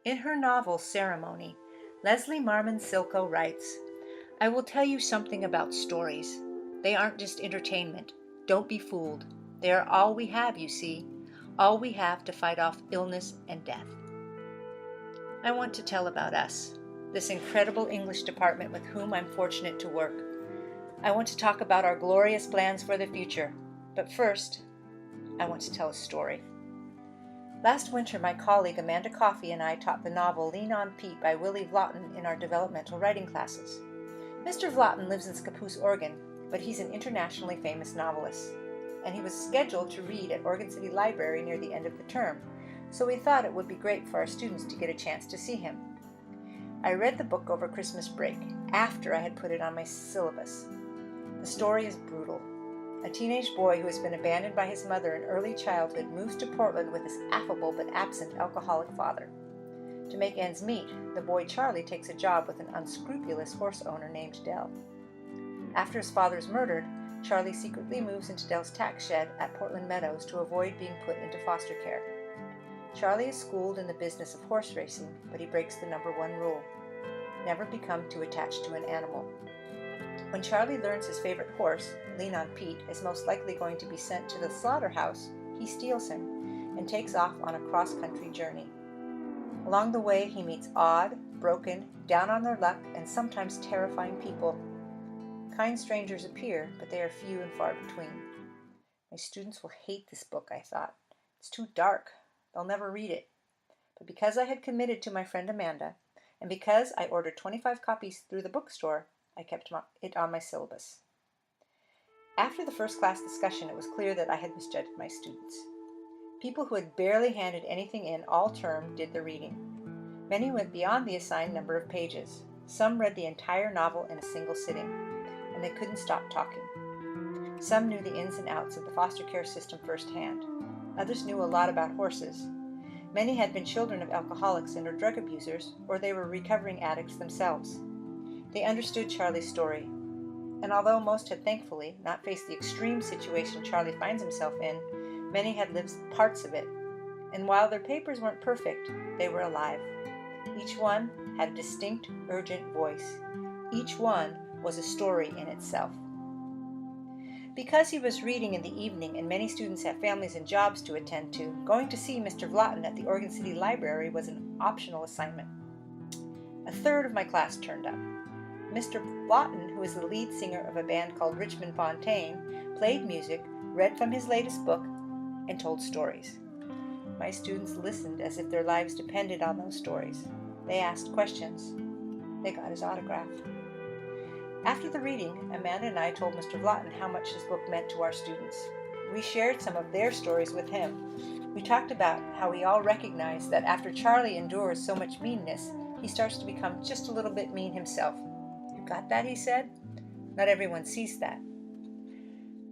In her novel Ceremony, Leslie Marmon Silko writes, "I will tell you something about stories. They aren't just entertainment. Don't be fooled. They are all we have, you see, all we have to fight off illness and death." I want to tell about us, this incredible English department with whom I'm fortunate to work. I want to talk about our glorious plans for the future. But first, I want to tell a story. Last winter, my colleague Amanda Coffey and I taught the novel Lean on Pete by Willie Vlotten in our developmental writing classes. Mr. Vlotten lives in Scappoose, Oregon, but he's an internationally famous novelist, and he was scheduled to read at Oregon City Library near the end of the term, so we thought it would be great for our students to get a chance to see him. I read the book over Christmas break, after I had put it on my syllabus. The story is brutal. A teenage boy who has been abandoned by his mother in early childhood moves to Portland with his affable but absent alcoholic father. To make ends meet, the boy Charlie takes a job with an unscrupulous horse owner named Dell. After his father is murdered, Charlie secretly moves into Dell's tack shed at Portland Meadows to avoid being put into foster care. Charlie is schooled in the business of horse racing, but he breaks the number one rule: never become too attached to an animal. When Charlie learns his favorite horse, Lean on Pete, is most likely going to be sent to the slaughterhouse, he steals him and takes off on a cross-country journey. Along the way, he meets odd, broken, down on their luck, and sometimes terrifying people. Kind strangers appear, but they are few and far between. My students will hate this book, I thought. It's too dark. They'll never read it. But because I had committed to my friend Amanda, and because I ordered 25 copies through the bookstore, I kept it on my syllabus. After the first class discussion, it was clear that I had misjudged my students. People who had barely handed anything in all term did the reading. Many went beyond the assigned number of pages. Some read the entire novel in a single sitting, and they couldn't stop talking. Some knew the ins and outs of the foster care system firsthand. Others knew a lot about horses. Many had been children of alcoholics and or drug abusers, or they were recovering addicts themselves. They understood Charlie's story, and although most had thankfully not faced the extreme situation Charlie finds himself in, many had lived parts of it, and while their papers weren't perfect, they were alive. Each one had a distinct, urgent voice. Each one was a story in itself. Because he was reading in the evening and many students have families and jobs to attend to, going to see Mr. Vlotten at the Oregon City Library was an optional assignment. A third of my class turned up. Mr. Vlotten, who is the lead singer of a band called Richmond Fontaine, played music, read from his latest book, and told stories. My students listened as if their lives depended on those stories. They asked questions. They got his autograph. After the reading, Amanda and I told Mr. Vlotten how much his book meant to our students. We shared some of their stories with him. We talked about how we all recognize that after Charlie endures so much meanness, he starts to become just a little bit mean himself. "You got that?" he said. "Not everyone sees that."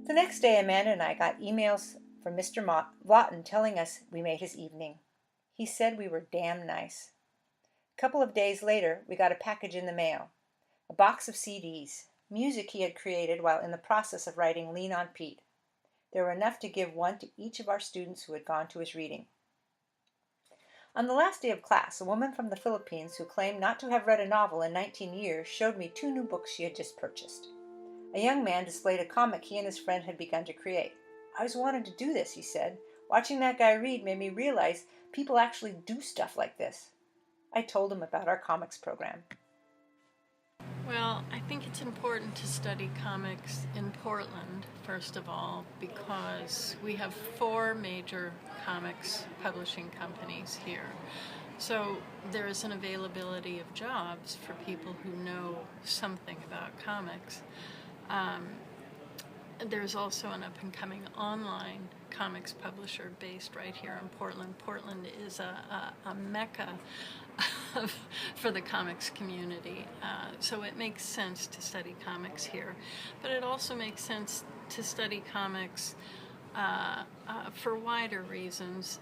The next day, Amanda and I got emails from Mr. Vlotten telling us we made his evening. He said we were damn nice. A couple of days later, we got a package in the mail. A box of CDs, music he had created while in the process of writing Lean on Pete. There were enough to give one to each of our students who had gone to his reading. On the last day of class, a woman from the Philippines who claimed not to have read a novel in 19 years showed me 2 new books she had just purchased. A young man displayed a comic he and his friend had begun to create. "I always wanted to do this," he said. "Watching that guy read made me realize people actually do stuff like this." I told him about our comics program. Well, I think it's important to study comics in Portland, first of all, because we have 4 major comics publishing companies here. So there is an availability of jobs for people who know something about comics. There's also an up-and-coming online comics publisher based right here in Portland. Portland is a mecca for the comics community, so it makes sense to study comics here. But it also makes sense to study comics for wider reasons,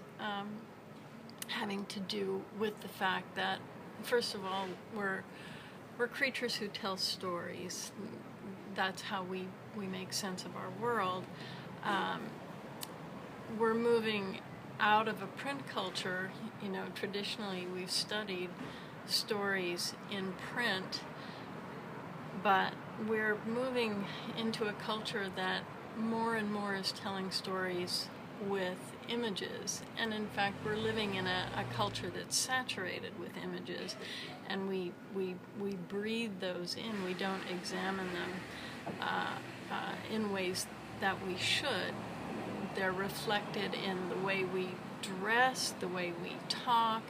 having to do with the fact that, first of all, we're creatures who tell stories. That's how we make sense of our world. We're moving out of a print culture. Traditionally we've studied stories in print, but we're moving into a culture that more and more is telling stories with images. And in fact, we're living in a culture that's saturated with images, and we breathe those in. We don't examine them in ways that we should. They're reflected in the way we dress, the way we talk,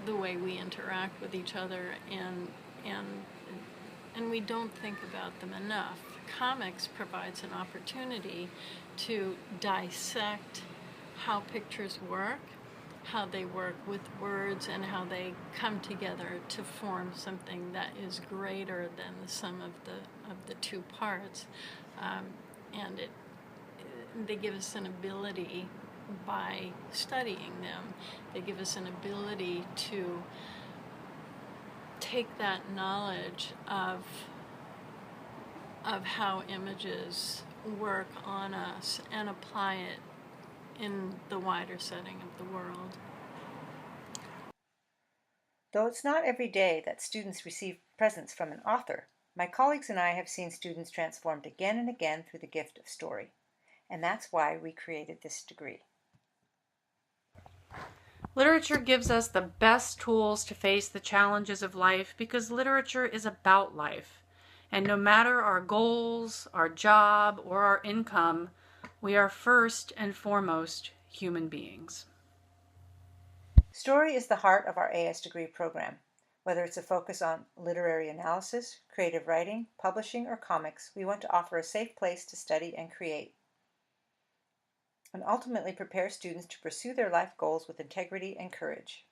the way we interact with each other, and we don't think about them enough. Comics provides an opportunity to dissect how pictures work, how they work with words, and how they come together to form something that is greater than the sum of the two parts. And they give us an ability, by studying them, they give us an ability to take that knowledge of how images work on us and apply it in the wider setting of the world. Though it's not every day that students receive presents from an author, my colleagues and I have seen students transformed again and again through the gift of story. And that's why we created this degree. Literature gives us the best tools to face the challenges of life because literature is about life. And no matter our goals, our job, or our income, we are first and foremost human beings. Story is the heart of our AS degree program. Whether it's a focus on literary analysis, creative writing, publishing, or comics, we want to offer a safe place to study and create, and ultimately prepare students to pursue their life goals with integrity and courage.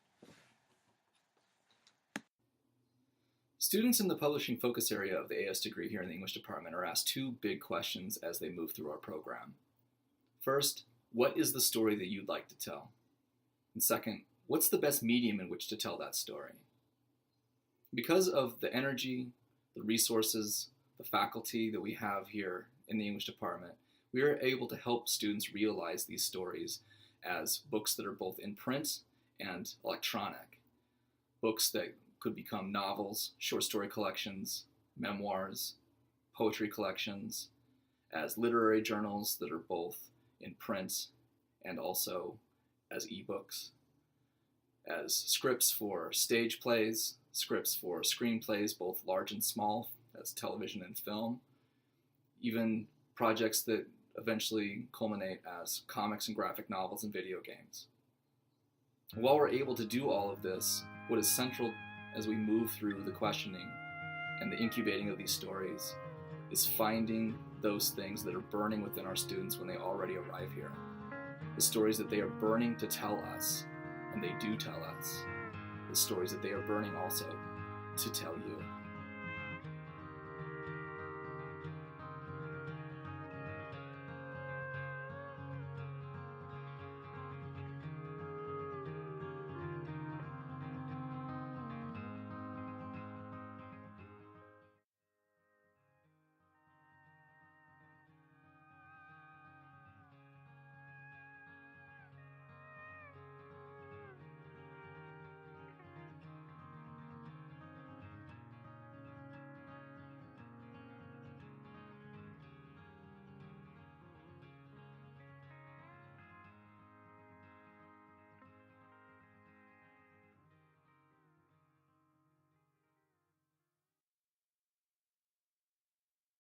Students in the publishing focus area of the AS degree here in the English department are asked two big questions as they move through our program. First, what is the story that you'd like to tell? And second, what's the best medium in which to tell that story? Because of the energy, the resources, the faculty that we have here in the English department, we are able to help students realize these stories as books that are both in print and electronic. Books that could become novels, short story collections, memoirs, poetry collections, as literary journals that are both in print and also as ebooks, as scripts for stage plays, scripts for screenplays, both large and small, as television and film, even projects that eventually culminate as comics and graphic novels and video games. While we're able to do all of this, what is central as we move through the questioning and the incubating of these stories is finding those things that are burning within our students when they already arrive here. The stories that they are burning to tell us, and they do tell us. The stories that they are burning also to tell you.